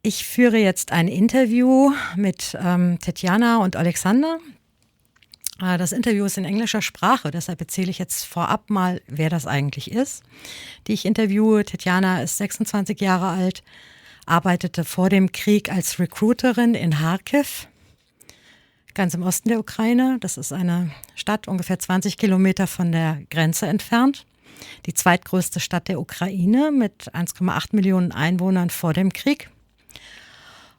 Ich führe jetzt ein Interview mit Tetiana und Alexander. Das Interview ist in englischer Sprache, deshalb erzähle ich jetzt vorab mal, wer das eigentlich ist, die ich interviewe. Tetiana ist 26 Jahre alt, arbeitete vor dem Krieg als Recruiterin in Charkiw, ganz im Osten der Ukraine. Das ist eine Stadt ungefähr 20 Kilometer von der Grenze entfernt. Die zweitgrößte Stadt der Ukraine mit 1,8 Millionen Einwohnern vor dem Krieg.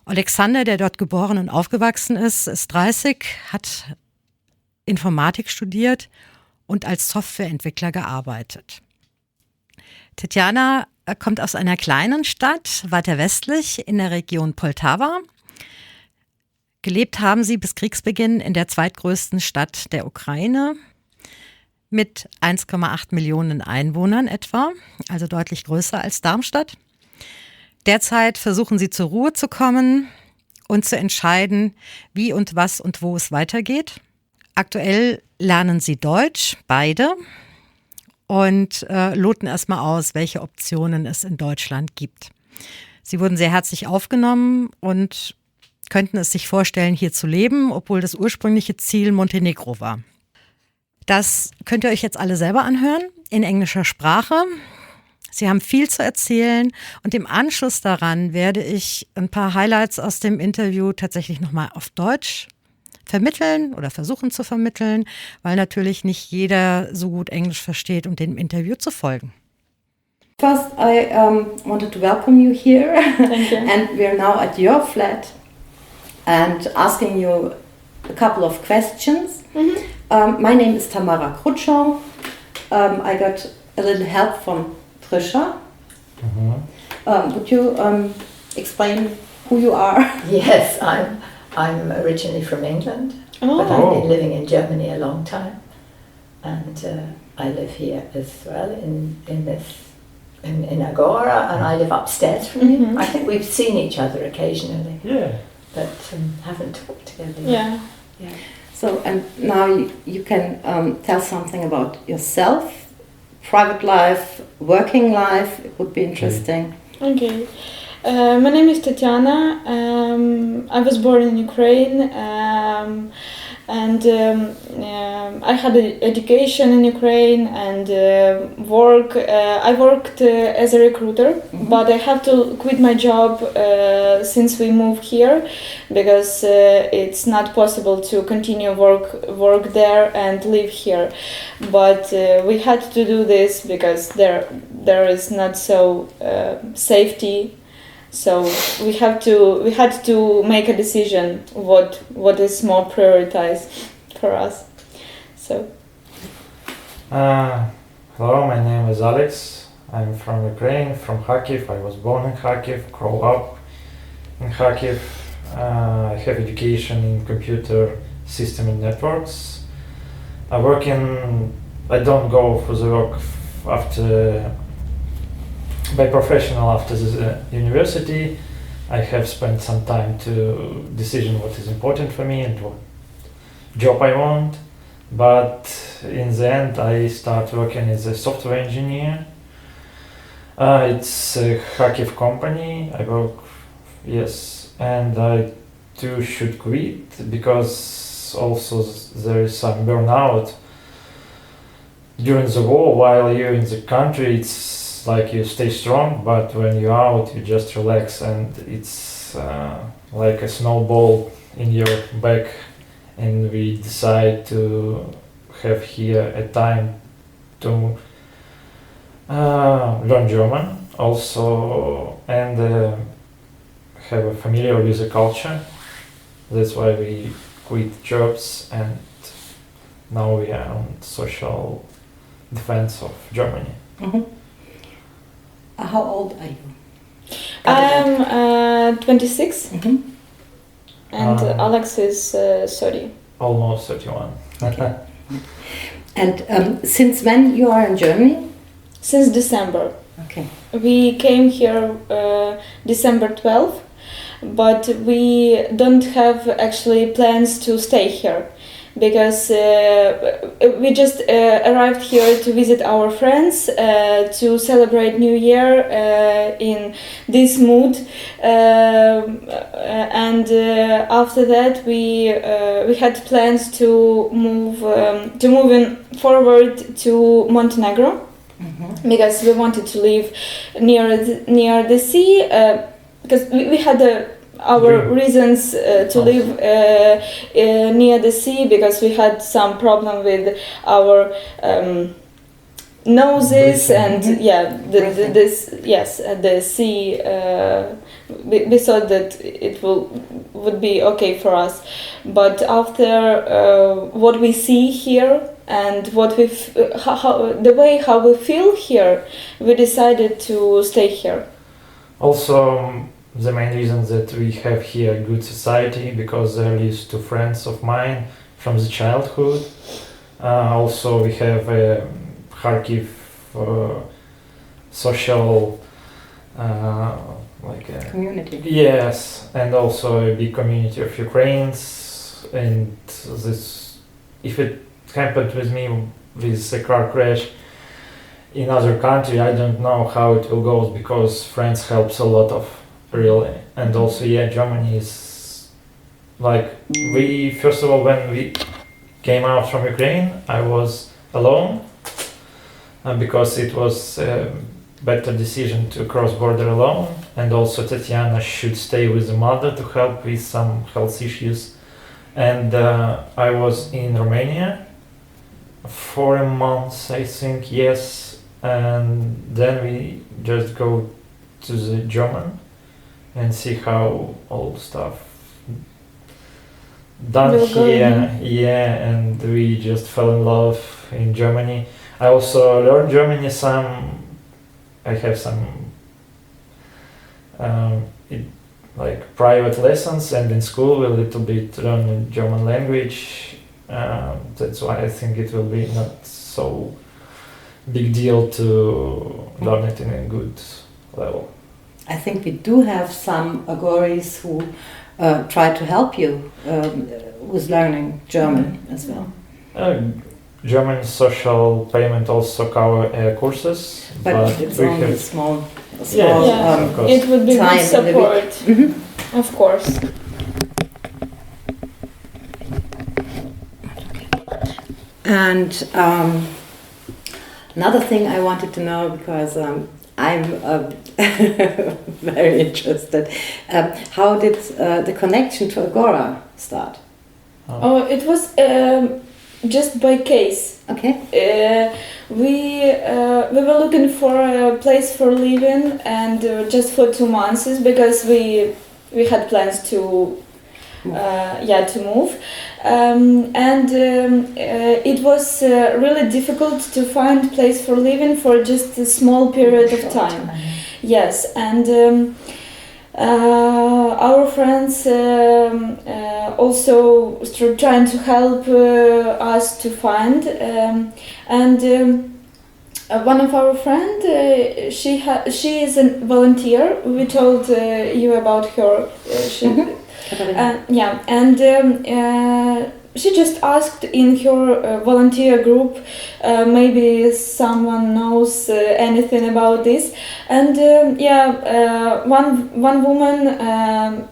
Alexander, der dort geboren und aufgewachsen ist 30, hat Informatik studiert und als Softwareentwickler gearbeitet. Tetiana kommt aus einer kleinen Stadt, weiter westlich in der Region Poltawa. Gelebt haben sie bis Kriegsbeginn in der zweitgrößten Stadt der Ukraine mit 1,8 Millionen Einwohnern etwa, also deutlich größer als Darmstadt. Derzeit versuchen sie zur Ruhe zu kommen und zu entscheiden, wie und was und wo es weitergeht. Aktuell lernen sie Deutsch, beide, und loten erstmal aus, welche Optionen es in Deutschland gibt. Sie wurden sehr herzlich aufgenommen und könnten es sich vorstellen, hier zu leben, obwohl das ursprüngliche Ziel Montenegro war. Das könnt ihr euch jetzt alle selber anhören, in englischer Sprache. Sie haben viel zu erzählen und im Anschluss daran werde ich ein paar Highlights aus dem Interview tatsächlich nochmal auf Deutsch vermitteln oder versuchen zu vermitteln, weil natürlich nicht jeder so gut Englisch versteht, um dem Interview zu folgen. First, I wanted to welcome you here. Thank you. And we're now at your flat and asking you a couple of questions. My name is Tamara Krutschau. I got a little help from Trisha. Would you explain who you are? Yes, I'm originally from England, but I've been living in Germany a long time, and I live here as well in Agora, and I live upstairs from you. I think we've seen each other occasionally, but haven't talked together yet. Yeah. So, and now you can tell something about yourself, private life, working life. It would be interesting. Okay. My name is Tetiana. I was born in Ukraine, and I had an education in Ukraine and work. I worked as a recruiter, but I have to quit my job since we moved here because it's not possible to continue work there and live here. But we had to do this because there is not so safety. So we had to make a decision what is more prioritized for us. So. Hello, my name is Oleks. I'm from Ukraine, from Charkiw. I was born in Charkiw, grew up in Charkiw. I have education in computer system and networks. I don't go for the work by professional after the university. I have spent some time to decision what is important for me and what job I want, but in the end I start working as a software engineer. It's a Charkiw company. I work, and I too should quit because also there is some burnout during the war. While you're in the country, it's like you stay strong, but when you're out, you just relax, and it's like a snowball in your back. And we decide to have here a time to learn German also, and have a familiar with the culture. That's why we quit jobs, and now we are on social defense of Germany. How old are you? I'm 26, and Alex is 30. Almost 31. Okay. And since when you are in Germany? Since December. Okay. We came here December 12th, but we don't have actually plans to stay here because we just arrived here to visit our friends, to celebrate New Year in this mood, and after that we had plans to move in forward to Montenegro. Because we wanted to live near the sea, because we had our reasons to live near the sea, because we had some problem with our noses and the sea. We thought that it would be okay for us, but after what we see here and what the way how we feel here, we decided to stay here. Also, the main reason that we have here good society, because there lives two friends of mine from the childhood. Also, we have a Charkiw social community. Yes, and also a big community of Ukrainians. And this, if it happened with me with a car crash in other country, I don't know how it will go, because friends helps a lot of really. And also Germany is like, we first of all, when we came out from Ukraine, I was alone, because it was a better decision to cross border alone, and also Tetiana should stay with the mother to help with some health issues. And I was in Romania for a month, I think, yes, and then we just go to the German and see how all stuff done here, and we just fell in love in Germany. I also learned Germany some. I have some private lessons, and in school we a little bit learn German language. That's why I think it will be not so big deal to learn it in a good level. I think we do have some Agoris who try to help you with learning German as well. German social payment also cover courses, but it's only small. It would be good support, of course. And another thing I wanted to know, because I'm very interested, how did the connection to Agora start? Oh, it was just by case. Okay. We were looking for a place for living, and just for 2 months, because we had plans to move, and it was really difficult to find place for living for just a small period of time. Yes, and our friends also trying to help us to find, and one of our friends, she is a volunteer. We told you about her. She just asked in her volunteer group, maybe someone knows anything about this, and one woman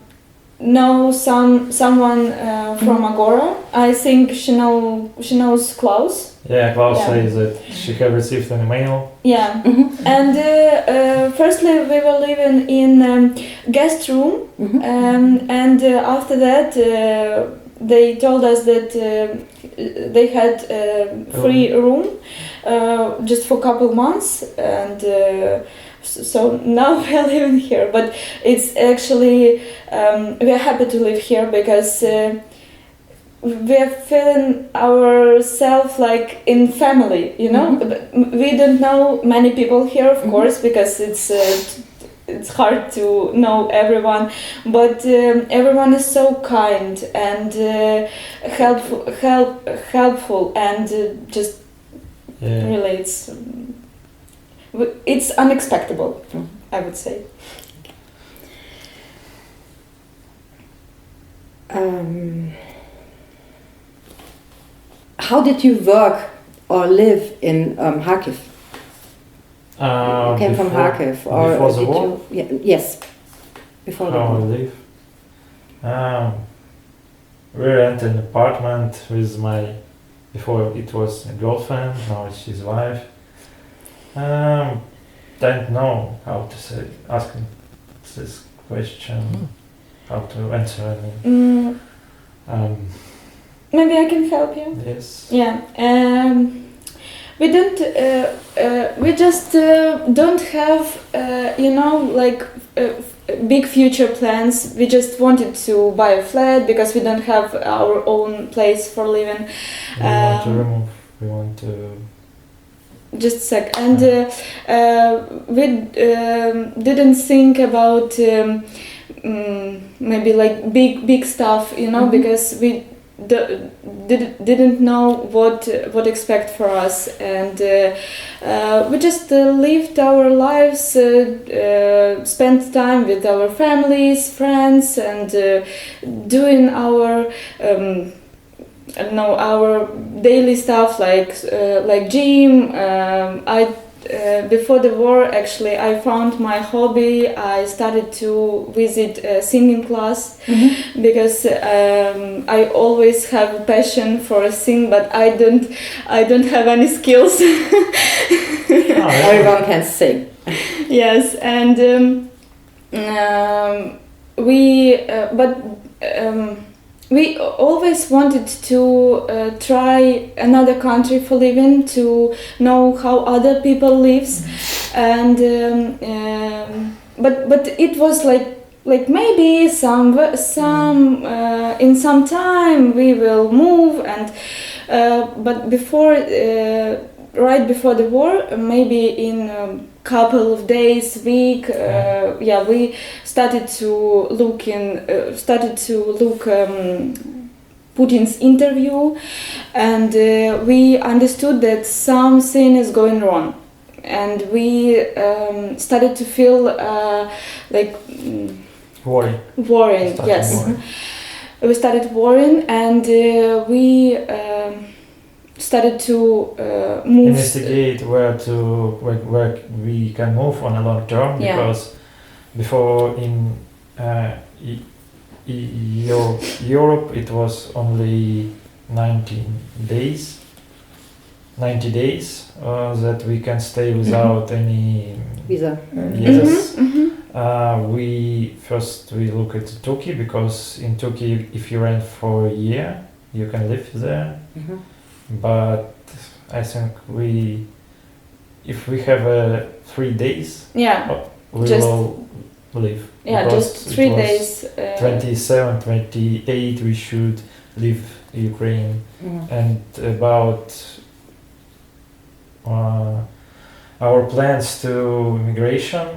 knows someone from Agora. I think she knows Klaus. Yeah, Klaus says that she had received an email. Yeah, and firstly we were living in guest room, and after that they told us that they had free room just for a couple months, and so now we are living here. But it's actually we are happy to live here, because we are feeling ourselves like in family, you know. We don't know many people here, of course, because it's hard to know everyone, but everyone is so kind and helpful, and just really it's unexpected, I would say. how did you work or live in Charkiw? You came from Charkiw, or before the did war? you? Yeah, yes, before the How I war. live? We rent an apartment with my, before it was a girlfriend, now she's wife. Don't know how to say, asking this question, how to answer. I mean, Maybe I can help you. yes. Yeah. We don't. We just don't have, like big future plans. We just wanted to buy a flat because we don't have our own place for living. We want to Just a sec. And we didn't think about maybe like big stuff, because we didn't know what expect for us, and we just lived our lives, spent time with our families, friends, and doing our I don't know, our daily stuff like gym. Before the war, actually, I found my hobby. I started to visit a singing class because I always have a passion for sing, but I don't have any skills. Everyone can sing. Yes, and we always wanted to try another country for living, to know how other people lives, and but it was like maybe in some time we will move, and but before right before the war, maybe in couple of days, week, we started to look Putin's interview, and we understood that something is going wrong, and we started to feel worrying. Yes, we started worrying, and we started to move. Investigate where we can move on a long term, because before in Europe it was only 90 days that we can stay without any visa. Yes. We look at Turkey, because in Turkey if you rent for a year you can live there. But I think if we have 3 days, we will leave. Yeah, just 3 days. 27, 28, we should leave Ukraine. And about our plans to migration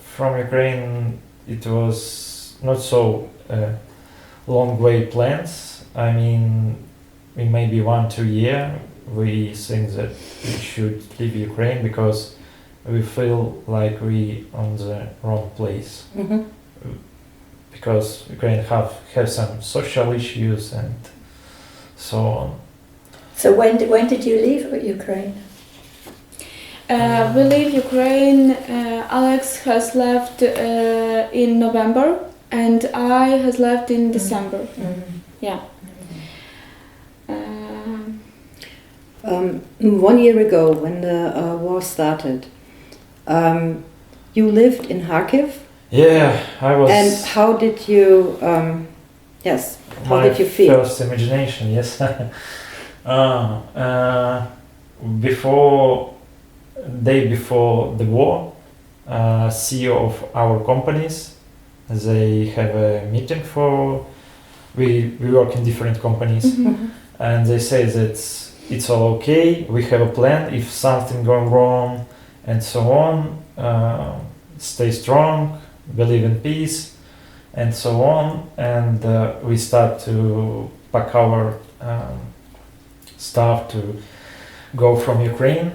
from Ukraine, it was not so long way plans. I mean, in maybe 1-2 years, we think that we should leave Ukraine, because we feel like we on the wrong place. Because Ukraine have some social issues and so on. So when did you leave Ukraine? We leave Ukraine. Alex has left in November, and I has left in December. Yeah. 1 year ago, when the war started, you lived in Charkiw. Yeah, I was. And how did you? How did you feel? My first imagination, yes. Day before the war, CEO of our companies, they have a meeting for. We work in different companies, and they say that it's all okay. We have a plan. If something going wrong, and so on, stay strong, believe in peace, and so on. And we start to pack our stuff to go from Ukraine.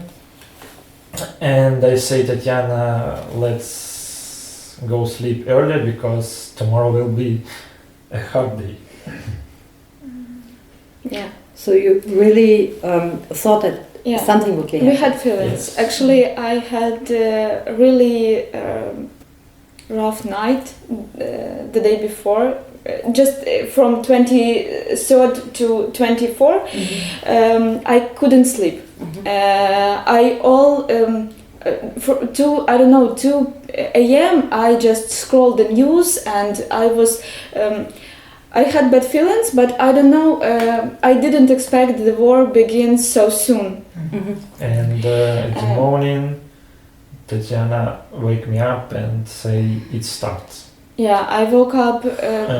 And I say, Tetiana, let's go sleep earlier, because tomorrow will be a hard day. Yeah. So you really thought that something would be happening. We had feelings. Yes. Actually, I had a really rough night the day before. Just from 23rd to 24, I couldn't sleep. For 2 a.m. I just scrolled the news and I had bad feelings, but I don't know, I didn't expect the war begins so soon. And in the morning, Tetiana wake me up and say it starts. Yeah, I woke up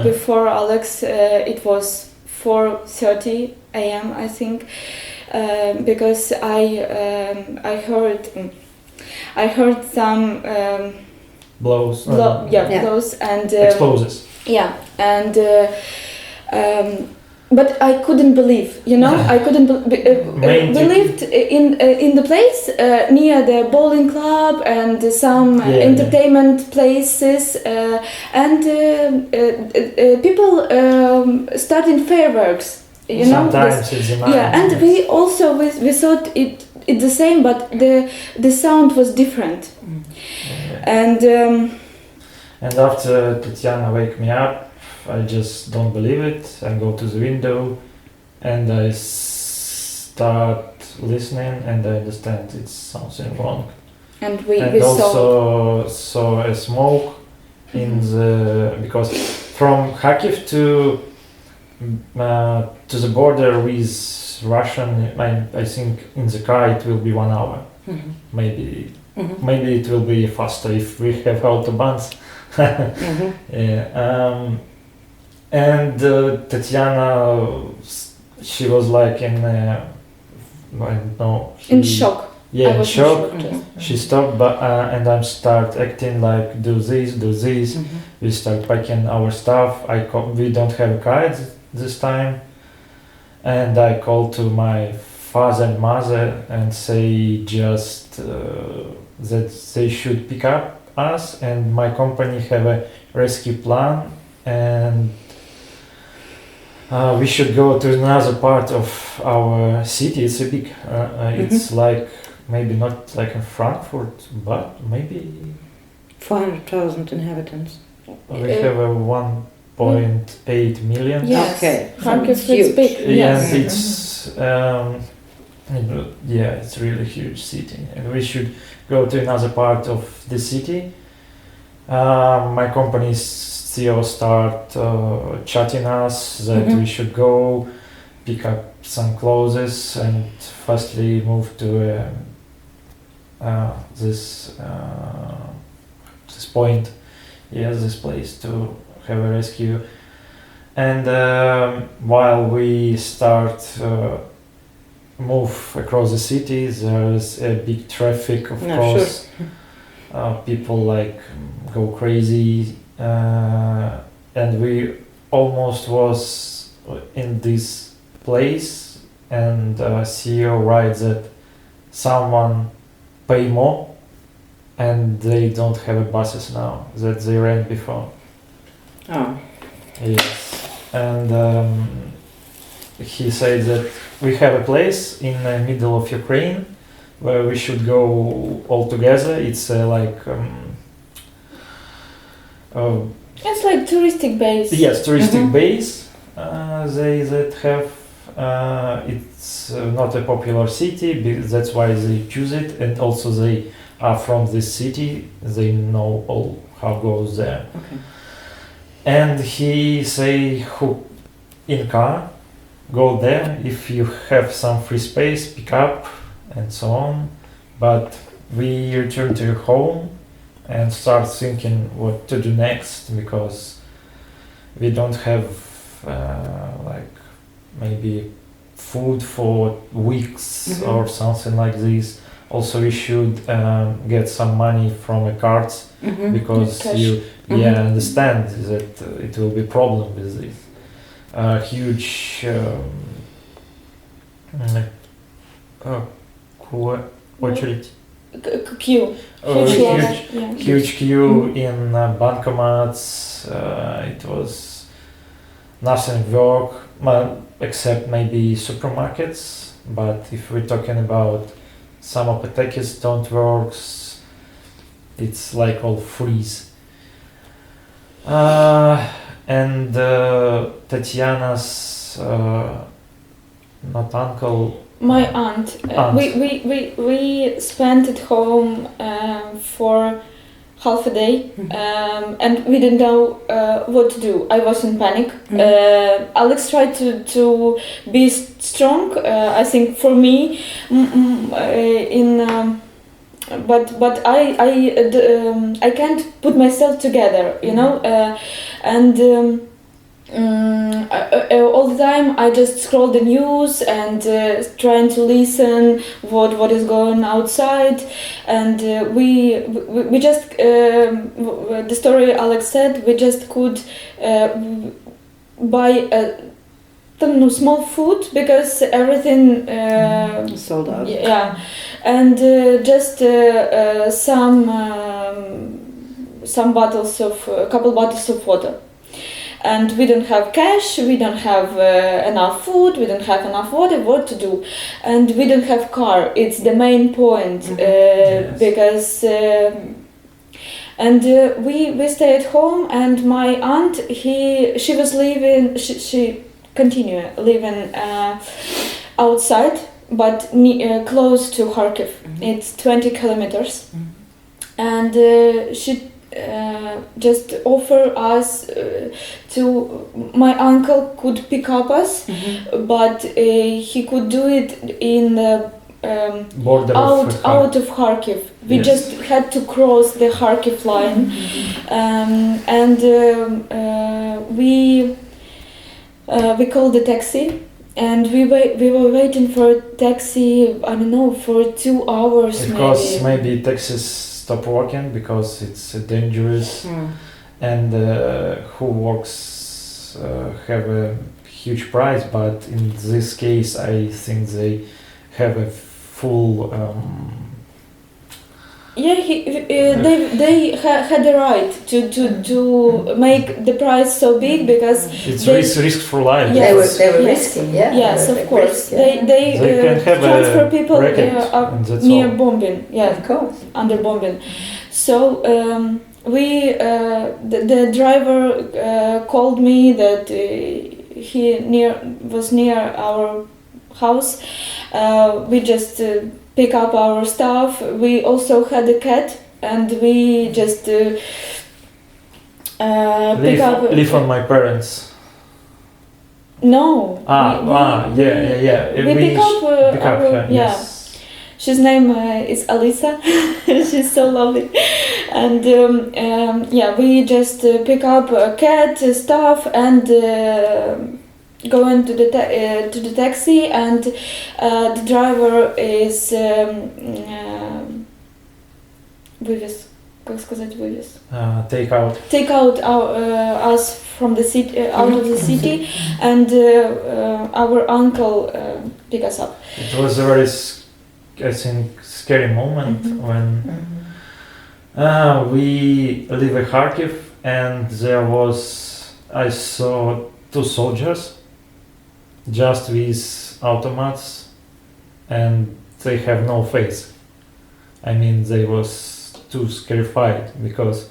before Oleks. It was 4:30 a.m. I think, because I heard some Blows. blows and Explosives. yeah, and but I couldn't believe. I couldn't believed in the place near the bowling club and some entertainment places, and people starting fireworks. Sometimes it's the night. Yeah, and we also we thought it's the same, but the sound was different. And after Tetiana wake me up, I just don't believe it. I go to the window and I start listening and I understand it's something wrong. And we also saw a smoke in the, because from Charkiw to the border with Russian, I think in the car it will be 1 hour. Maybe it will be faster if we have autobahns. And Tetiana, she was like in I don't know. In shock. Yeah, in shock. Mm-hmm. She stopped, but and I start acting like do this. We start packing our stuff. We don't have a car this time, and I call to my father and mother and say just that they should pick up us, and my company have a rescue plan, and we should go to another part of our city. It's a big, it's like maybe not like in Frankfurt, but maybe 400,000 inhabitants. we have a 1.8 million. Yes. Okay. Charkiw is Huge. big. Yes. And it's really huge city, and we should go to another part of the city. My company's CEO start chatting us that we should go pick up some clothes and firstly move to this point, this place to have a rescue. And while we start move across the city, there's a big traffic, of course. Sure. People like go crazy, and we almost was in this place, and CEO writes that someone pay more, and they don't have buses now that they ran before. Oh. Yes, and he said that we have a place in the middle of Ukraine where we should go all together. It's It's like touristic base. Yes, touristic base. They that have. It's not a popular city. That's why they choose it, and also they are from this city. They know all how goes there. Okay. And he say who in car go there if you have some free space, pick up and so on. But we return to home and start thinking what to do next, because we don't have maybe food for weeks or something like this. Also we should get some money from a cards, because you understand that it will be problem with this huge очередь. Queue. Huge queue in bankomats. It was nothing work, except maybe supermarkets. But if we're talking about some apotheques don't work, it's like all freeze. And Tetiana's not uncle. My aunt. We spent at home for half a day, and we didn't know what to do. I was in panic. Alex tried to be strong. I think for me, but I can't put myself together, you know, and. All the time I just scroll the news and trying to listen what is going outside, and we just the story Alex said, we just could buy small food because everything sold out. Yeah, and just some bottles of a couple bottles of water. And we don't have cash, we don't have enough food, we don't have enough water, what to do? And we don't have car, it's the main point, Yes. because we stay at home, and my aunt, she was living, she continued living outside, but close to Charkiw. It's 20 kilometers. And she just offer us my uncle could pick up us, but he could do it in the Border out of Charkiw. We Yes. just had to cross the Charkiw line, and we called the taxi. And we were waiting for a taxi, I don't know, for 2 hours Because maybe taxis stop working because it's dangerous, and who works have a huge price. But in this case, I think they have a full. They had the right to make the price so big because It's they, risk for life. Yes. They were Yes. risking, yeah. yes, They were of course, risk, yeah. they can have transfer a people racket, up and that's near all. bombing, Of course. under bombing. So the driver called me that he was near our house. We just pick up our stuff. We also had a cat, and we just pick up. Live on my parents. No. Yeah. We pick up. Pick up our, her, yes. She's name is Alisa. She's so lovely, and we just pick up cat stuff and go into the taxi, and the driver is вывез. Как сказать вывез? Take out us from the city, out of the city, and our uncle pick us up. It was a very, I think, scary moment when we live in Charkiw, and I saw 2 soldiers just with automats, and they have no face. I mean, they was too scarified because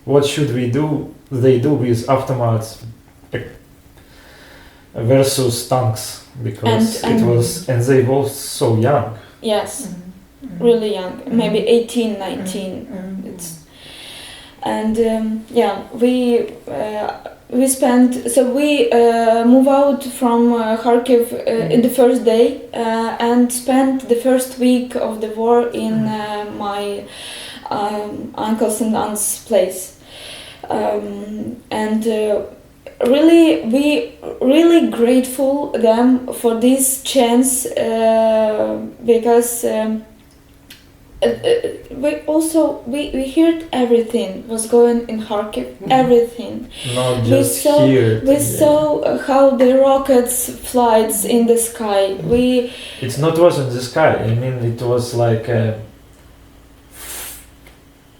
what should we do? They do with automats versus tanks, because And they were so young. Yes, really young, maybe 18, 19. And we spent. So we move out from Charkiw in the first day and spent the first week of the war in my uncle's and aunt's place, and. We really grateful them for this chance because we heard everything was going in Charkiw, everything. Not just here. We saw how the rockets flies in the sky. It not was in the sky. I mean, it was like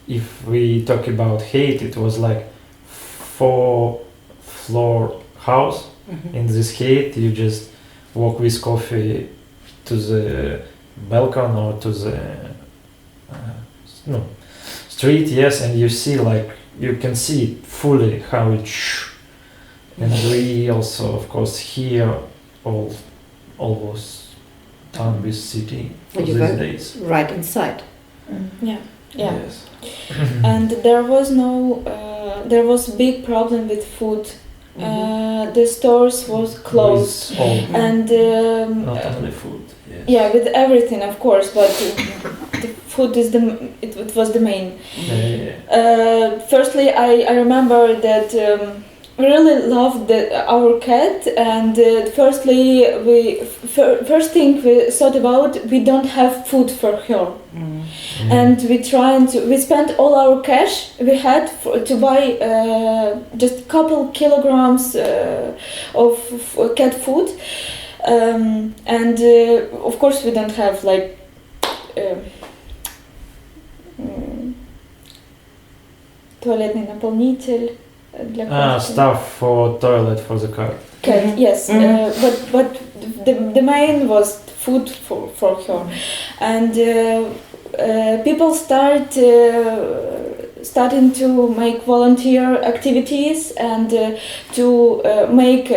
if we talk about hate, it was like 4-floor house. In this heat, you just walk with coffee to the balcony or to the street, yes, and you see, like, you can see fully how it and we also, of course, here almost done with city And you these were days. right inside. Yeah. Yes. And there was big problem with food. The stores was closed, With all, and not only food. Yes. yeah, with everything, of course, but the food is it was the main. Firstly, I remember that really loved our cat, and first thing we thought about, we don't have food for her. And we spent all our cash we had to buy just a couple kilograms of cat food, and of course we don't have like туалетный наполнитель для кошки. Stuff for toilet for the cat. Cat, yes, but the main was food for her, and people starting to make volunteer activities and to make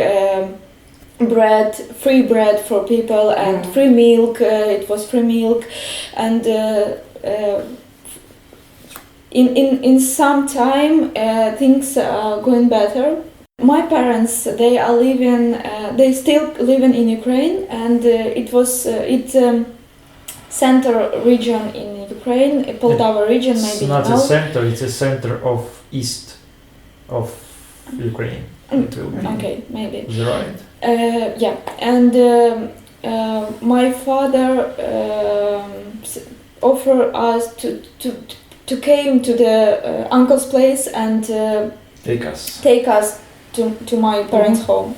free bread for people and free milk. It was free milk, and in some time things are going better. My parents, they are living, they still living in Ukraine, and it's center region in Ukraine, Poltava region, maybe. It's not a center; it's a center of east of Ukraine. It will be. Okay, maybe. Right. Yeah, and my father offered us to came to the uncle's place and take us to my parents' home.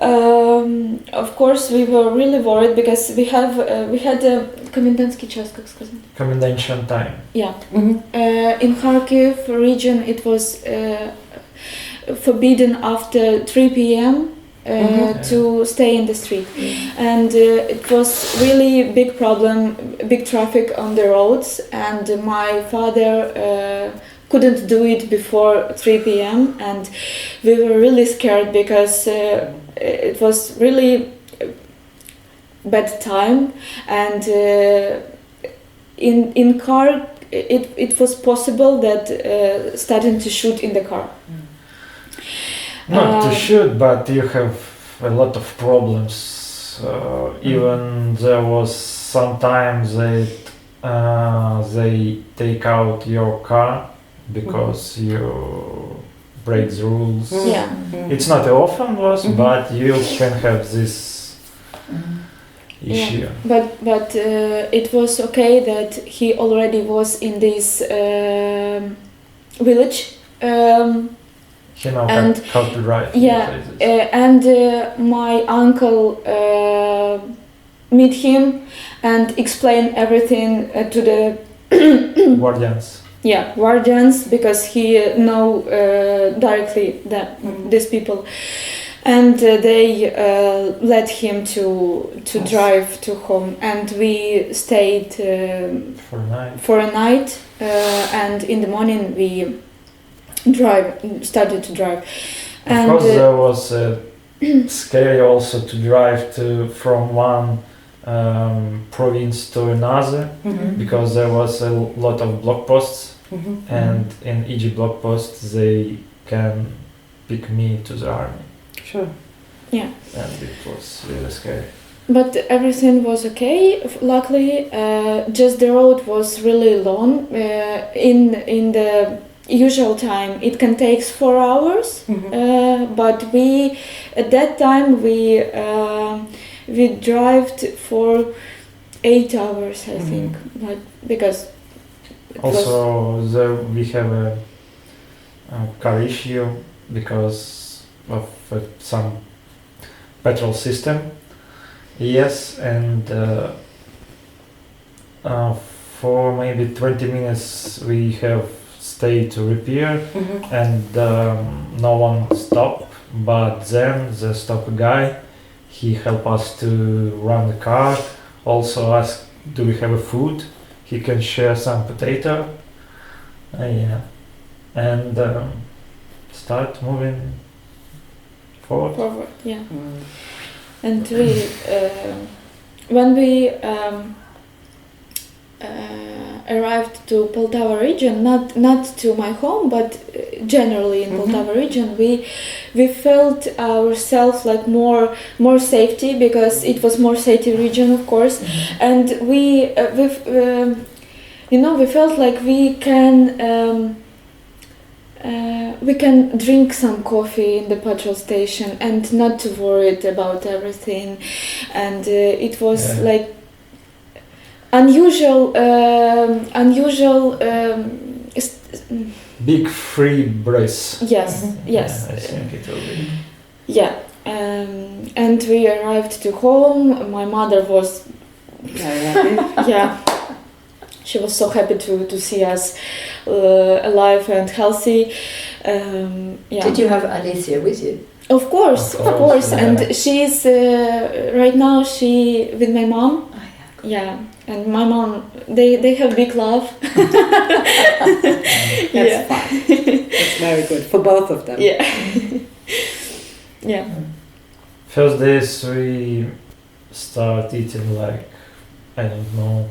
Of course, we were really worried because we had a комендантский час, как сказать? Commendation time. Yeah. In Charkiw region, it was forbidden after 3 p.m. To stay in the street, and it was really big problem, big traffic on the roads, and my father couldn't do it before 3 p.m. and we were really scared because it was really bad time, and in car it was possible that starting to shoot in the car. Not to shoot, but you have a lot of problems. Even there was sometimes they take out your car because you break the rules. Yeah. It's not often was, but you can have this issue. Yeah. But it was okay that he already was in this village. He know and how to drive. Yeah, and my uncle meet him and explain everything to the guardians. Yeah, guardians, because he know directly these people, and they let him to drive to home, and we stayed for a night, and in the morning we started to drive. Of course, there was scary also to drive from one province to another, because there was a lot of block posts, and in each block post they can pick me to the army. Sure. Yeah. And it was really scary. But everything was okay. Luckily, just the road was really long. In the usual time it can take 4 hours, but at that time we drove for 8 hours, I think, but because also we have a car issue because of some petrol system. Yes, and for maybe 20 minutes we have stay to repair, and no one stopped, but then the stop guy, he helped us to run the car, also asked do we have a food, he can share some potato, yeah, and start moving forward. Yeah. And we, when we arrived to Poltava region, not to my home, but generally in Poltava region, we felt ourselves like more safety, because it was more safety region, of course, and we felt like we can drink some coffee in the petrol station and not to worried about everything, and it was like unusual big free breath. Yes. Yes, I think it will be. Yeah, and we arrived to home. My mother was Very happy. yeah, she was so happy to see us alive and healthy. Yeah. Did you have Alicia with you? Of course, yeah. and she's right now she with my mom. Oh, Yeah, and my mom, they have big love. That's fine. That's very good for both of them. Yeah. Yeah. First days we start eating like, I don't know,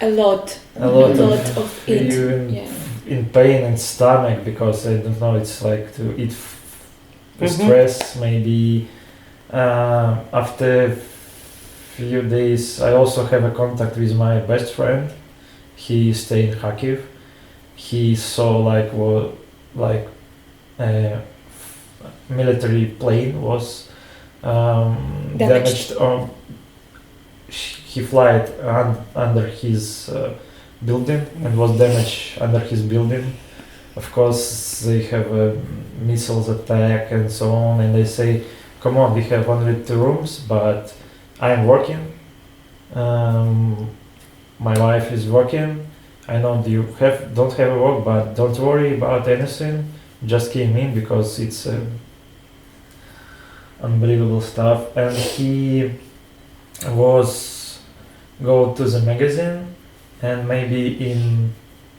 A lot of it. you Yeah. in pain and stomach, because I don't know, it's like to eat stress maybe. After few days I also have a contact with my best friend. He stay in Charkiw. He saw like a military plane was damaged. He flied under his building and was damaged under his building. Of course they have a missiles attack and so on, and they say, come on, we have only 2 rooms, but I'm working, my wife is working, I know you don't have a work, but don't worry about anything, just came in because it's unbelievable stuff. And he was go to the magazine, and maybe in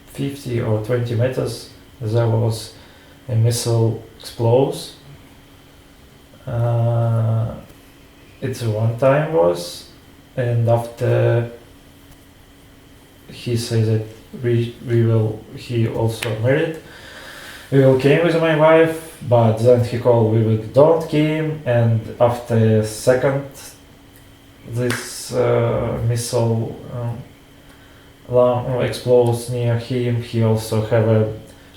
50 or 20 meters there was a missile explodes. It's one time was, and after he says that he also married, we will came with my wife, but then he called we don't came, and after second this missile explodes near him, he also have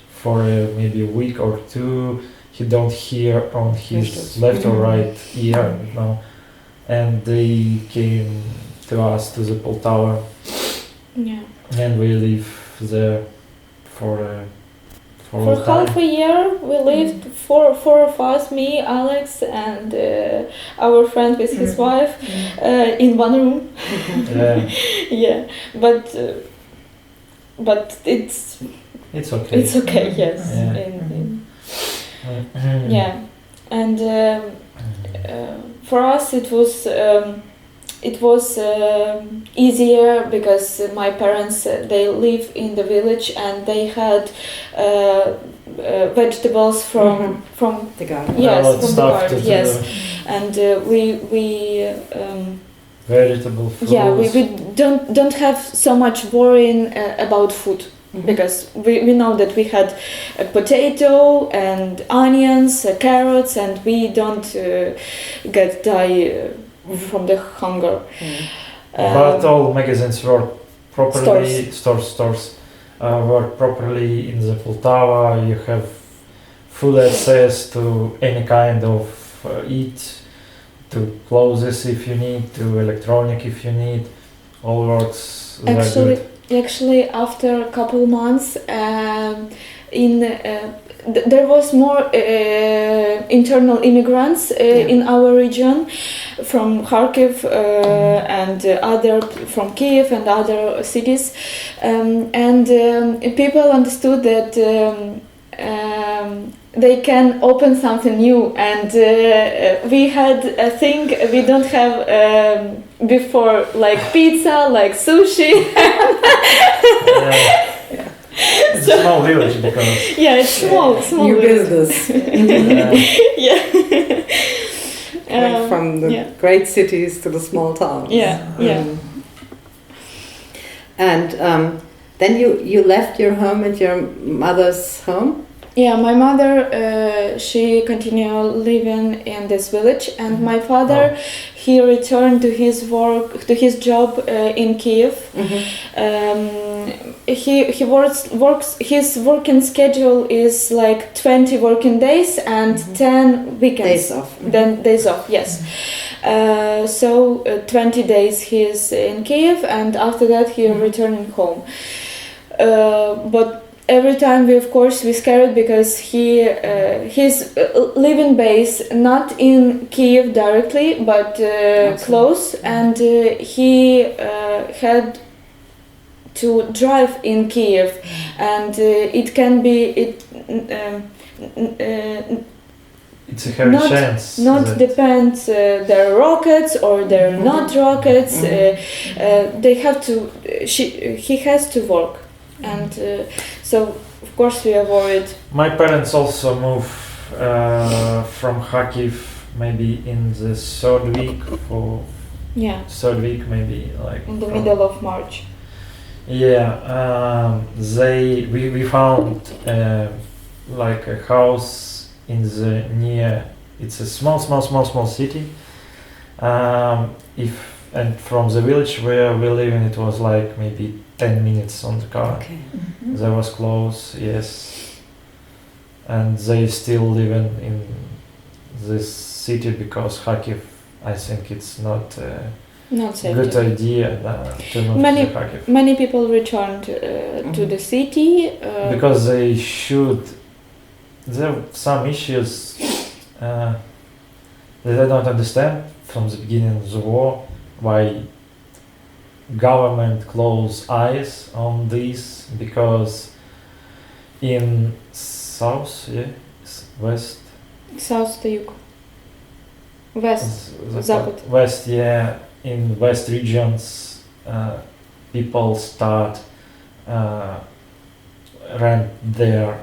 for maybe a week or 2 he don't hear on his left or right ear, and they came to us to the Poltava, and we live there for half a year. We lived four of us, me, Alex, and our friend with his wife, in one room. Yeah, but it's okay. It's okay, yes. Yeah. And for us it was easier because my parents they live in the village, and they had vegetables from The garden. yes from the garden, yes, and we vegetable fruits. yeah we don't have so much worrying about food. Because we know that we had a potato and onions, carrots, and we don't die from the hunger. But all magazines were properly stores were properly in the Poltava. You have full access to any kind of eat, to clothes if you need, to electronic if you need. All works very good. Actually, after a couple months, there was more internal immigrants in our region from Charkiw and other from Kiev and other cities, and people understood that they can open something new, and we had a thing we don't have before, like pizza, like sushi. It's a small village because Yeah, it's small New village. business. Yeah. Going from the great cities to the small towns. Yeah. And then you left your home and your mother's home? Yeah, my mother, she continued living in this village, and my father, he returned to his job in Kyiv. He works. His working schedule is like 20 working days and 10 weekends. Days off. Then days off. Yes. So 20 days he's in Kyiv, and after that he returning home. But every time we scared because his living base not in Kyiv directly, but close, and he had to drive in Kyiv, and it can be it's a heavy chance. Not depends their rockets or they're not rockets. They have to. He has to work, and so of course we are worried. My parents also moved from Charkiw maybe in the third week maybe like in the middle of March. Yeah, we found like a house in the near. It's a small city. And from the village where we live in, it was like maybe 10 minutes on the car. Okay. They was close, yes. And they still living in this city because Charkiw, I think it's not a good idea to move to Charkiw. Many people returned to the city because they should. There are some issues that I don't understand from the beginning of the war, why government close eyes on this, because in south, west, south to юг, west, запад, west, in west regions, people start rent their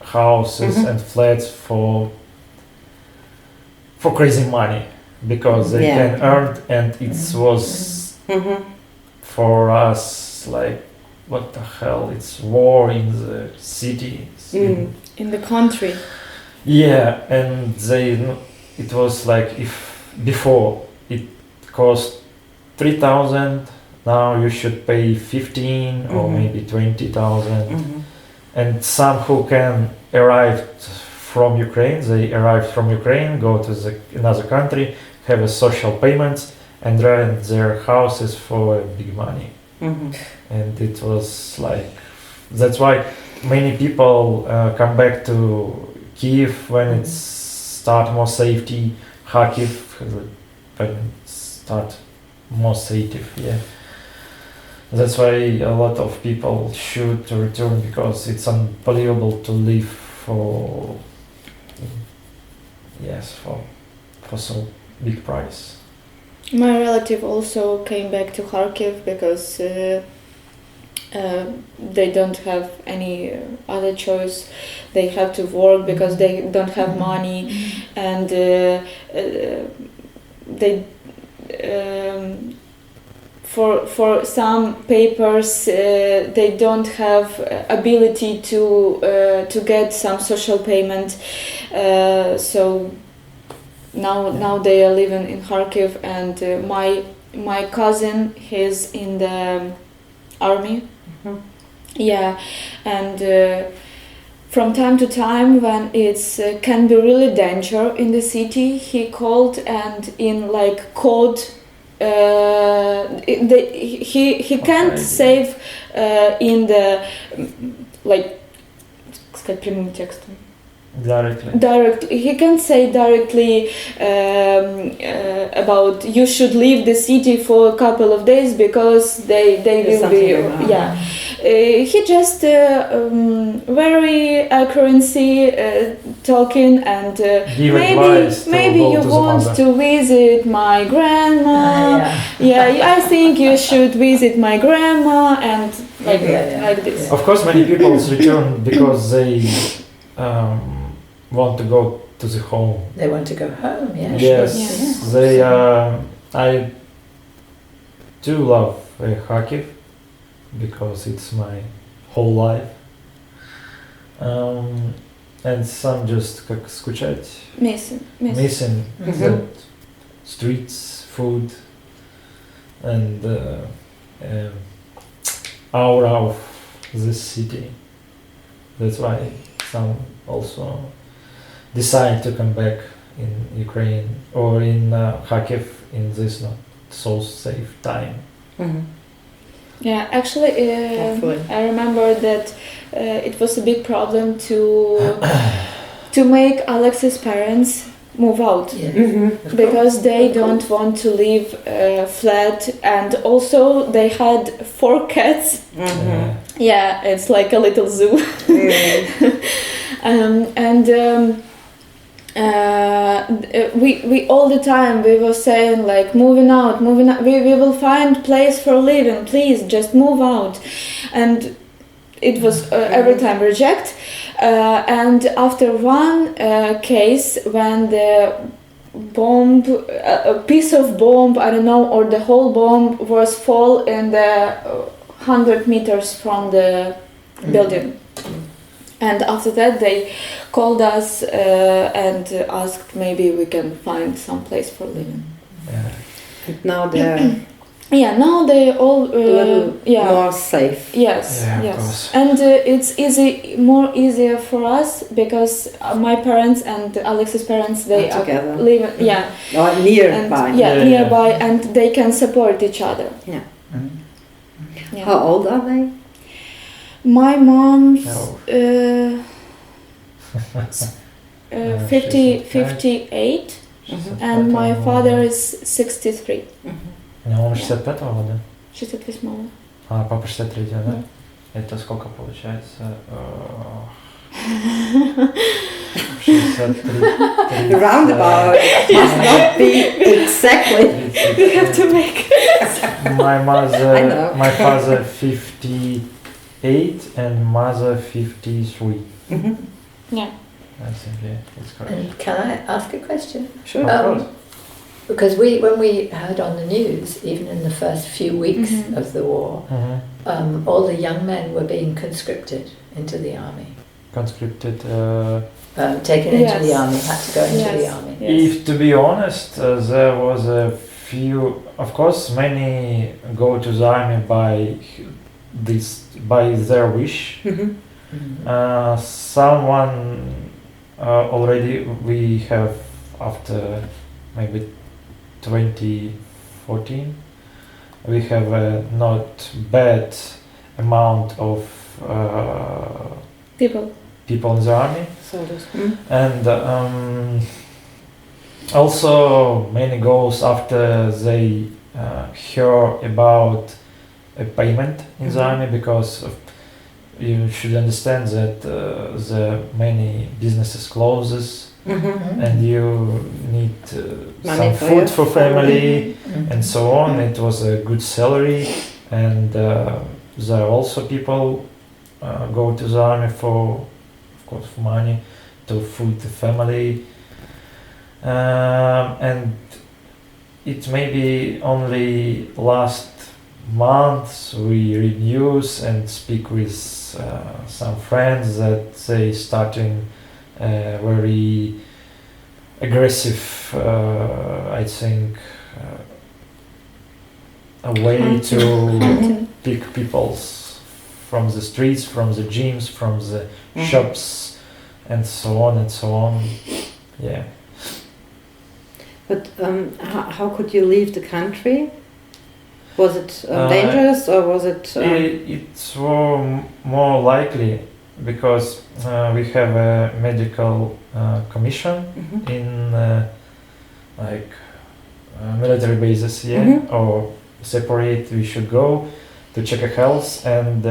houses and flats for crazy money because they can earn, and it was for us like, what the hell, it's war in the city, in the country. And it was like, if before it cost 3,000, now you should pay 15 or maybe 20,000. And some who can arrive from Ukraine, they arrive from Ukraine, go to another country, have a social payments, and rent their houses for big money. And it was like, that's why many people come back to Kyiv when it's start more safety, Charkiw when it start more safe, That's why a lot of people should return, because it's unbelievable to live for so big price. My relative also came back to Charkiw because they don't have any other choice. They have to work because they don't have money, and they for some papers they don't have ability to get some social payment. So now they are living in Charkiw, and my cousin, he's in the army. And from time to time, when it's can be really danger in the city, he called, and in like code he can't save in the like сказать прямым текстом. Directly, he can say directly about you should leave the city for a couple of days because they will be he just very accuracy talking and Give advice to maybe go you to the want mother. to visit my grandma. Yeah, I think you should visit my grandma and like this. Of course, many people return because they want to go to the home. They want to go home, yeah. Yes, Yeah. they. I do love Charkiw because it's my whole life. And some just как скучать, missing the streets, food, and aura of this city. That's why some also decide to come back in Ukraine or in Charkiw in this not so safe time. Yeah, actually, I remember that it was a big problem to make Alex's parents move out because they don't want to live flat, and also they had 4 cats. Yeah, it's like a little zoo. We all the time we were saying like moving out. We will find place for living. Please just move out, and it was every time reject. And after one case, when the bomb, a piece of bomb, I don't know, or the whole bomb was fall in the 100 meters from the building. And after that, they called us and asked maybe we can find some place for living. And now they're now they all a little more safe. Yes, Yeah, of yes, course. and it's easier for us because my parents and Alex's parents they Are together. live Or nearby. and, nearby, and they can support each other. Yeah. How old are they? My mom's No. 58 and my father is 63. У него мама 65-го года. 68. А папа 63-го, да? Это сколько получается? 63. Roundabout. Must not be exactly. We have to make My father 58 and mother 53. Yeah. I think it's correct. And can I ask a question? Sure. Of course. Because when we heard on the news, even in the first few weeks of the war, all the young men were being conscripted into the army. Conscripted. Taken into the army, had to go into the army. If to be honest, there was a few. Of course, many go to the army by their wish. Someone already we have after maybe 2014. We have a not bad amount of people in the army. And also many goes after they hear about a payment in the army, because you should understand that the many businesses closes and you need some food for family and so on. It was a good salary, and there are also people go to the army for money to feed the family, and it may be only last month we read news and speak with some friends that they starting very aggressive, I think, a way to pick people from the streets, from the gyms, from the shops, and so on and so on. Yeah. But how could you leave the country? Was it dangerous, or was it? It's more likely because we have a medical commission in military bases, or separate we should go, to check a health, and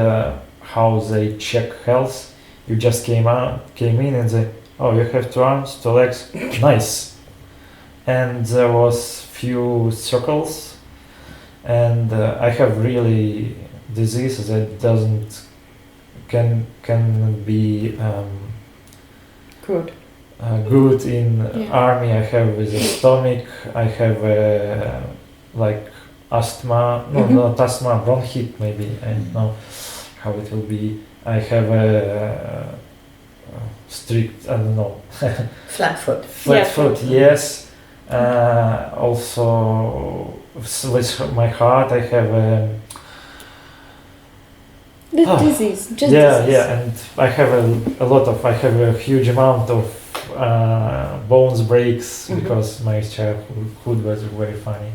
how they check health. You just came in and say, oh, you have 2 arms, 2 legs, nice. And there was few circles, and I have really disease that doesn't can be Good. good in army. I have with the stomach. I have like asthma. No, not asthma. Bronchit maybe. I don't know how it will be. I have a strict. I don't know. Flat foot. Flat foot. Yes. Also with my heart, I have Disease. Just disease. and I have I have a huge amount of bones breaks because my childhood was very funny.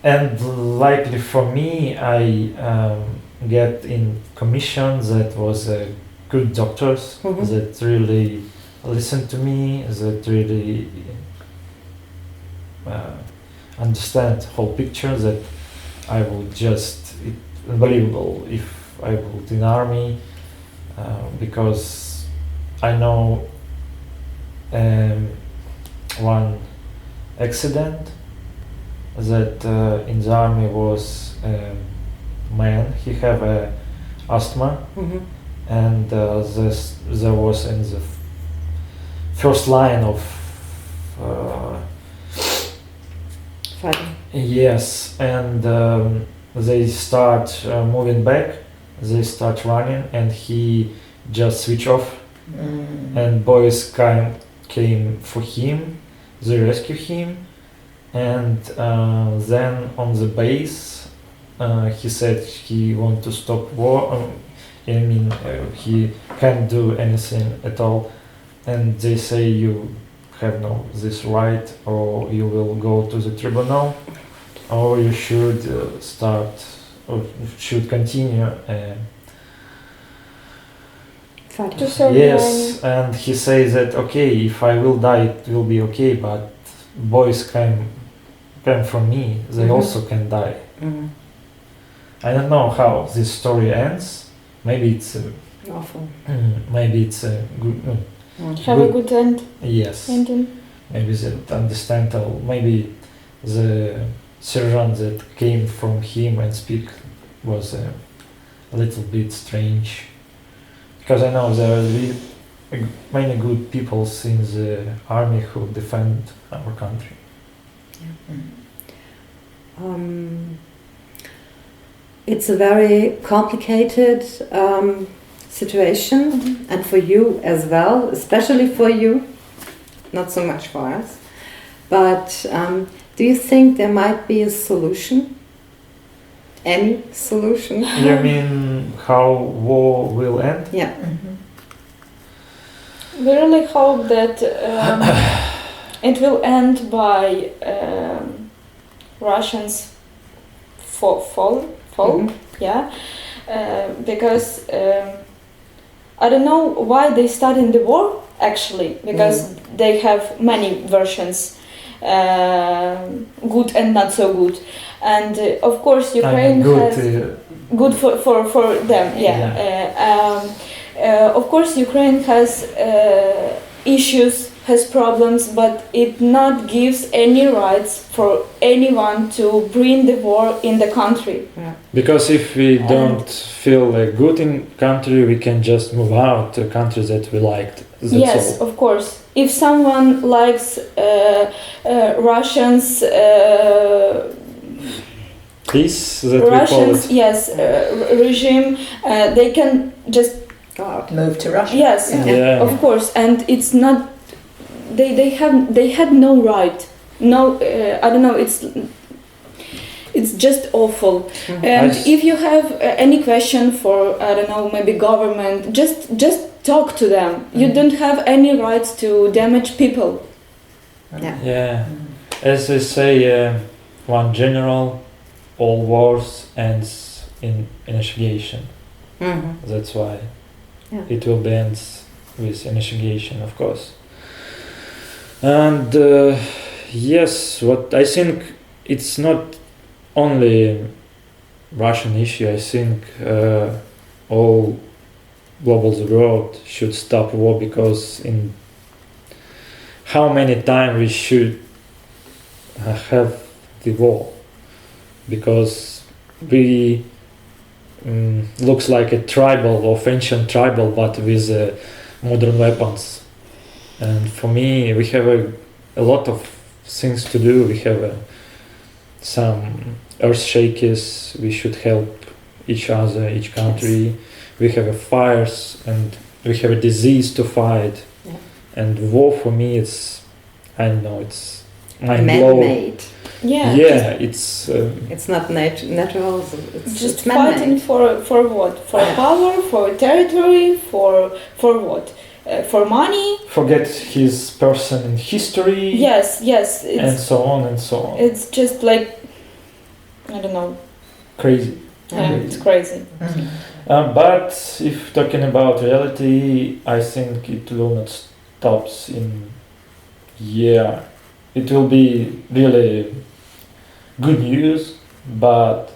And likely for me, I get in commission that was good doctors that really listened to me, that really understand whole picture, that I would just, unbelievable if I would in army, because I know one accident that in the army was man, he have asthma, and there was in the first line of Fighting. yes, and they start moving back, they start running, and he just switch off, and boys came for him, they rescue him, and then on the base he said he want to stop war. He can't do anything at all, and they say you have no this right, or you will go to the tribunal, or you should start or should continue. Fighting. Yes, and he says that okay, if I will die, it will be okay, but boys came from me, they also can die. I don't know how this story ends. Maybe it's Awful. maybe it's a good. Have a good end. Yes. Ending. Maybe they understand. Or maybe the sergeant that came from him and speak was a little bit strange, because I know there are really many good people in the army who defend our country. It's a very complicated situation, and for you as well, especially for you, not so much for us. But do you think there might be a solution? Any solution? You mean how war will end? Yeah. We really hope that it will end by Russians fall. Yeah, because I don't know why they started the war actually, because they have many versions, good and not so good, and of course Ukraine good, has good for them. Of course Ukraine has issues, has problems, but it not gives any rights for anyone to bring the war in the country. Because if we don't feel good in country, we can just move out to countries that we liked. That's yes, all. of course. If someone likes Russians, peace that we call it. Yes, regime, they can just Move to Russia. yes, Yeah. of course, and it's not. They had no right. No, I don't know. It's just awful. And if you have any question for, I don't know, maybe government, just talk to them. You don't have any rights to damage people. Yeah. As they say, one general, all wars ends in initiation. That's why it will be ends with initiation, of course. And yes, what I think it's not only Russian issue, I think all global world should stop war, because in how many times we should have the war, because we looks like a tribal of ancient tribal, but with modern weapons. And for me, we have a lot of things to do. We have some earth shakers. We should help each other, each country. Yes. We have fires, and we have a disease to fight. Yeah. And war for me, it's, I don't know, it's man-made. Yeah, it's not natural. It's just man-made. Fighting for what? For power, for territory, for what? For money. Forget his person in history. Yes, and so on and so on. It's just like, I don't know. Crazy. Yeah, it's crazy. Mm-hmm. But if talking about reality, I think it will not stop in. Yeah, it will be really good news, but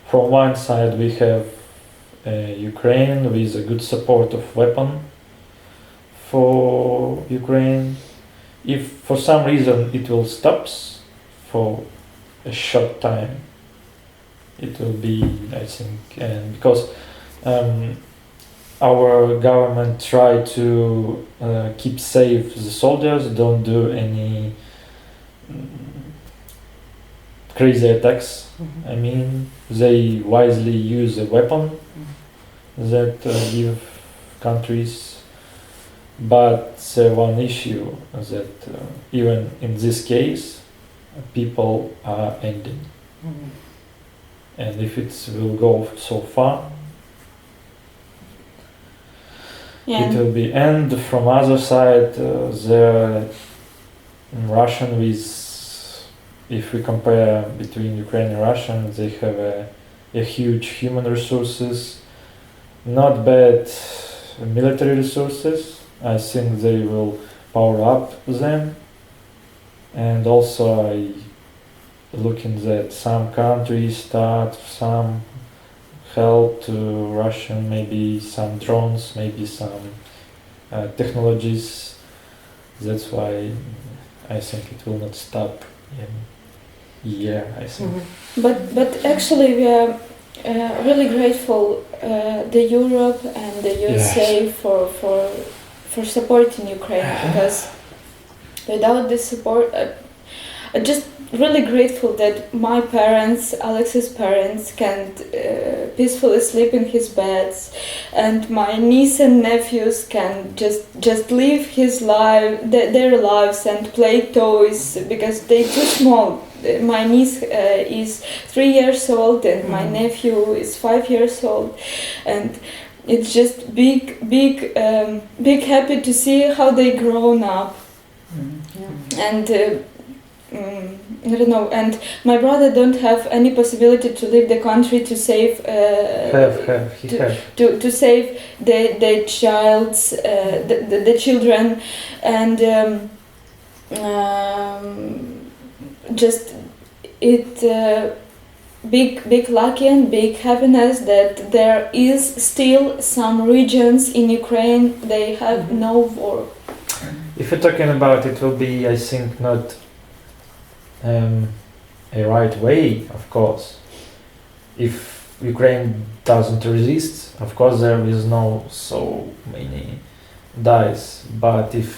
from one side we have Ukraine with a good support of weapon for Ukraine. If for some reason it will stop for a short time, it will be, I think, and because our government try to keep safe the soldiers, don't do any crazy attacks. Mm-hmm. I mean, they wisely use a weapon that give countries. But one issue that even in this case, people are ending. Mm-hmm. And if it will go so far, it will be. And from other side, the Russian with, if we compare between Ukraine and Russian, they have a huge human resources, not bad military resources. I think they will power up them. And also I looking that some countries start some help to Russian, maybe some drones, maybe some technologies. That's why I think it will not stop in a year, I think. Mm-hmm. But actually we are really grateful the Europe and the USA for supporting Ukraine, because without this support, I'm just really grateful that my parents, Alex's parents, can peacefully sleep in his beds, and my niece and nephews can just live their lives and play toys, because they're too small. My niece is 3 years old and my nephew is 5 years old, and it's just big happy to see how they grown up. And I don't know, and my brother don't have any possibility to leave the country to save to save the child's the children, and just it big lucky and big happiness that there is still some regions in Ukraine they have no war. If you're talking about it, will be, I think, not a right way, of course. If Ukraine doesn't resist, of course there is no so many dies. But if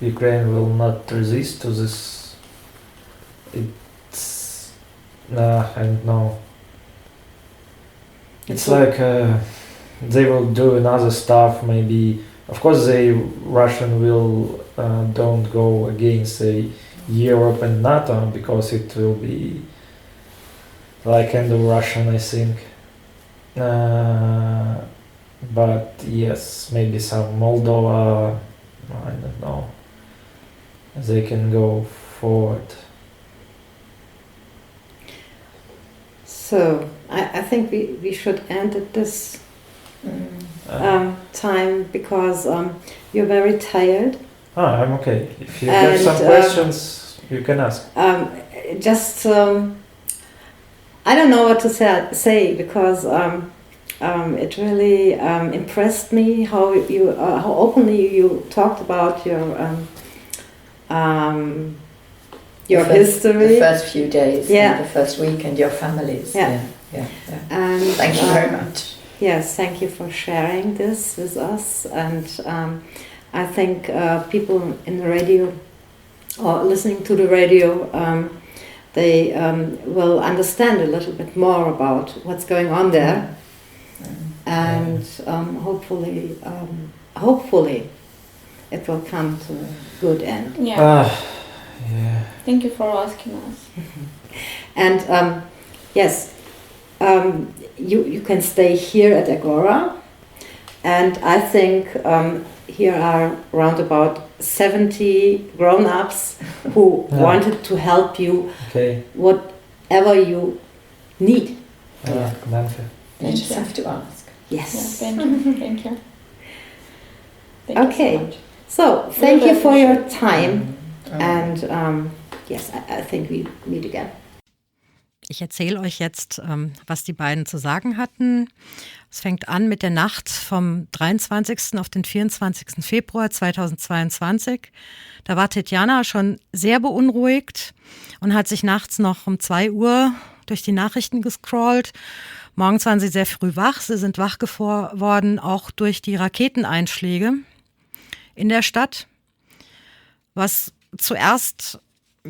Ukraine will not resist to this, it's I don't know. It's like they will do another stuff. Maybe, of course, Russian will don't go against Europe and NATO, because it will be like end of Russian, I think. But yes, maybe some Moldova, I don't know. They can go forward. So I think we should end at this time, because you're very tired. I'm okay. If you have some questions, you can ask. Just I don't know what to say because it really impressed me how openly you talked about your history. The first few days, yeah. The first week, and your families. Yeah. And thank you very much. Yes, thank you for sharing this with us. And I think people in the radio or listening to the radio, they will understand a little bit more about what's going on there. And hopefully it will come to a good end. Yeah. Thank you for asking us. And yes, you can stay here at Agora, and I think here are around about 70 grown-ups who wanted to help you, whatever you need. You just have to ask. Yes. Yeah, thank you. Thank you. Okay. You so much. So thank you for your time, and yes, I think we meet again. Ich erzähle euch jetzt, was die beiden zu sagen hatten. Es fängt an mit der Nacht vom 23. auf den 24. Februar 2022. Da war Tetiana schon sehr beunruhigt und hat sich nachts noch um 2 Uhr durch die Nachrichten gescrollt. Morgens waren sie sehr früh wach. Sie sind wach geworden, auch durch die Raketeneinschläge in der Stadt, was zuerst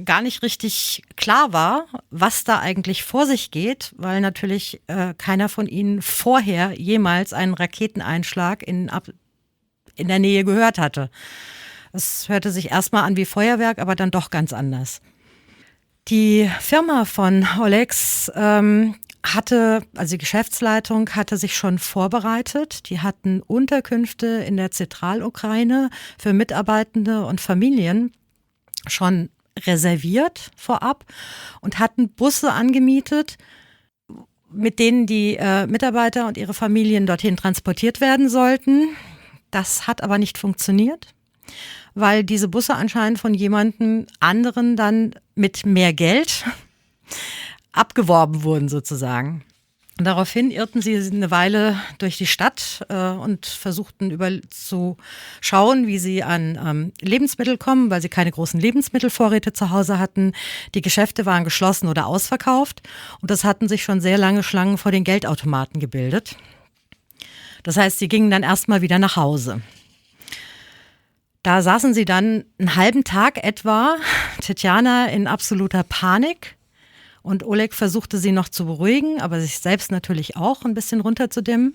gar nicht richtig klar war, was da eigentlich vor sich geht, weil natürlich keiner von ihnen vorher jemals einen Raketeneinschlag in der Nähe gehört hatte. Es hörte sich erstmal an wie Feuerwerk, aber dann doch ganz anders. Die Firma von Oleks also die Geschäftsleitung hatte sich schon vorbereitet. Die hatten Unterkünfte in der Zentralukraine für Mitarbeitende und Familien schon reserviert vorab und hatten Busse angemietet, mit denen die Mitarbeiter und ihre Familien dorthin transportiert werden sollten. Das hat aber nicht funktioniert, weil diese Busse anscheinend von jemandem anderen dann mit mehr Geld abgeworben wurden sozusagen. Und daraufhin irrten sie eine Weile durch die Stadt und versuchten zu schauen, wie sie an Lebensmittel kommen, weil sie keine großen Lebensmittelvorräte zu Hause hatten. Die Geschäfte waren geschlossen oder ausverkauft und es hatten sich schon sehr lange Schlangen vor den Geldautomaten gebildet. Das heißt, sie gingen dann erstmal wieder nach Hause. Da saßen sie dann einen halben Tag etwa, Tetiana in absoluter Panik. Und Oleg versuchte sie noch zu beruhigen, aber sich selbst natürlich auch ein bisschen runterzudimmen.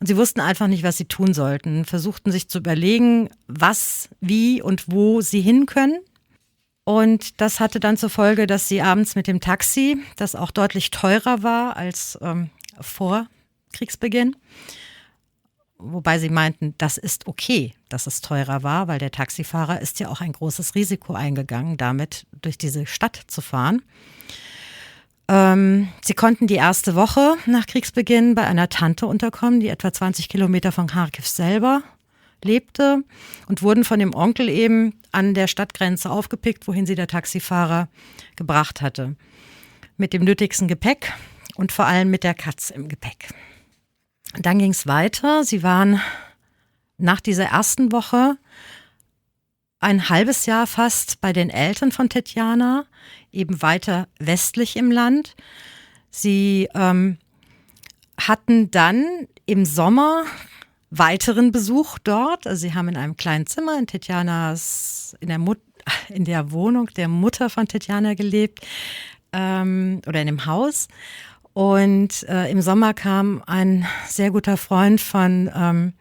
Und sie wussten einfach nicht, was sie tun sollten, versuchten sich zu überlegen, was, wie und wo sie hin können. Und das hatte dann zur Folge, dass sie abends mit dem Taxi, das auch deutlich teurer war als vor Kriegsbeginn, wobei sie meinten, das ist okay, dass es teurer war, weil der Taxifahrer ist ja auch ein großes Risiko eingegangen, damit durch diese Stadt zu fahren. Sie konnten die erste Woche nach Kriegsbeginn bei einer Tante unterkommen, die etwa 20 Kilometer von Charkiw selber lebte und wurden von dem Onkel eben an der Stadtgrenze aufgepickt, wohin sie der Taxifahrer gebracht hatte. Mit dem nötigsten Gepäck und vor allem mit der Katze im Gepäck. Dann ging es weiter. Sie waren nach dieser ersten Woche ein halbes Jahr fast bei den Eltern von Tetiana, eben weiter westlich im Land. Sie hatten dann im Sommer weiteren Besuch dort. Also sie haben in einem kleinen Zimmer in in der Wohnung der Mutter von Tetiana gelebt oder in dem Haus. Und im Sommer kam ein sehr guter Freund von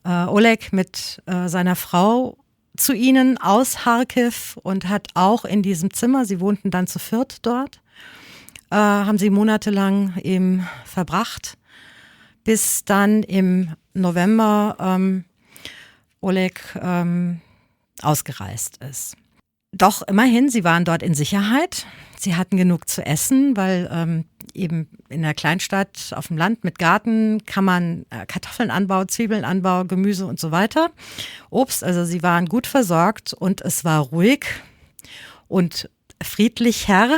Oleg mit seiner Frau zu ihnen aus Charkiw und hat auch in diesem Zimmer, sie wohnten dann zu viert dort, haben sie monatelang eben verbracht, bis dann im November Oleg ausgereist ist. Doch immerhin, sie waren dort in Sicherheit. Sie hatten genug zu essen, weil eben in der Kleinstadt auf dem Land mit Garten kann man Kartoffeln anbauen, Zwiebeln anbauen, Gemüse und so weiter. Obst, also sie waren gut versorgt und es war ruhig und friedlich Herr.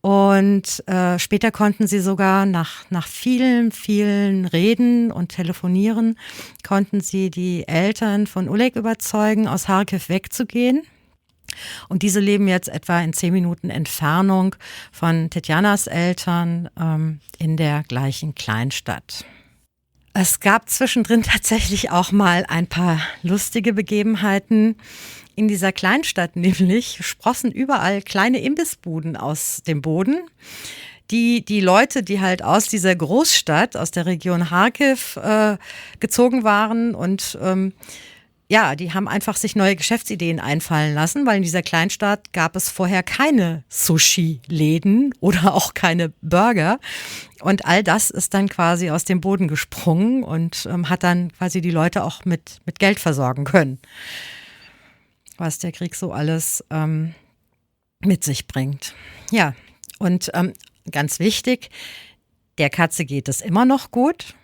Und später konnten sie sogar nach vielen, vielen Reden und Telefonieren, konnten sie die Eltern von Oleg überzeugen, aus Charkiw wegzugehen. Und diese leben jetzt etwa in 10 Minuten Entfernung von Tetianas Eltern in der gleichen Kleinstadt. Es gab zwischendrin tatsächlich auch mal ein paar lustige Begebenheiten. In dieser Kleinstadt nämlich sprossen überall kleine Imbissbuden aus dem Boden. Die Leute, die halt aus dieser Großstadt, aus der Region Charkiw gezogen waren und die haben einfach sich neue Geschäftsideen einfallen lassen, weil in dieser Kleinstadt gab es vorher keine Sushi-Läden oder auch keine Burger. Und all das ist dann quasi aus dem Boden gesprungen und hat dann quasi die Leute auch mit Geld versorgen können, was der Krieg so alles mit sich bringt. Ja, und ganz wichtig, der Katze geht es immer noch gut.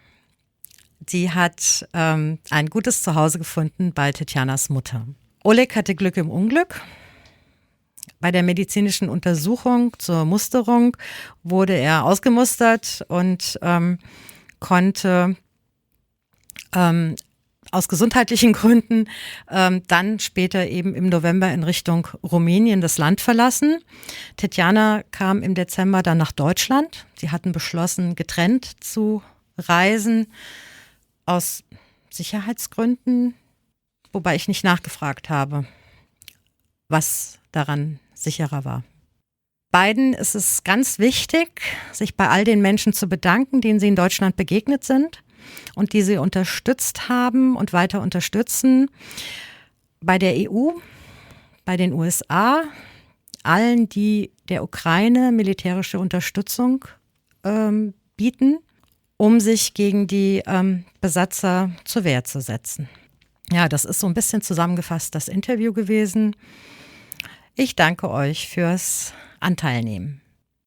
Sie hat ein gutes Zuhause gefunden bei Tetianas Mutter. Oleg hatte Glück im Unglück. Bei der medizinischen Untersuchung zur Musterung wurde er ausgemustert und konnte aus gesundheitlichen Gründen dann später eben im November in Richtung Rumänien das Land verlassen. Tetiana kam im Dezember dann nach Deutschland. Sie hatten beschlossen, getrennt zu reisen, aus Sicherheitsgründen, wobei ich nicht nachgefragt habe, was daran sicherer war. Beiden ist es ganz wichtig, sich bei all den Menschen zu bedanken, denen sie in Deutschland begegnet sind und die sie unterstützt haben und weiter unterstützen. Bei der EU, bei den USA, allen, die der Ukraine militärische Unterstützung bieten, um sich gegen die Besatzer zur Wehr zu setzen. Ja, das ist so ein bisschen zusammengefasst das Interview gewesen. Ich danke euch fürs Anteilnehmen.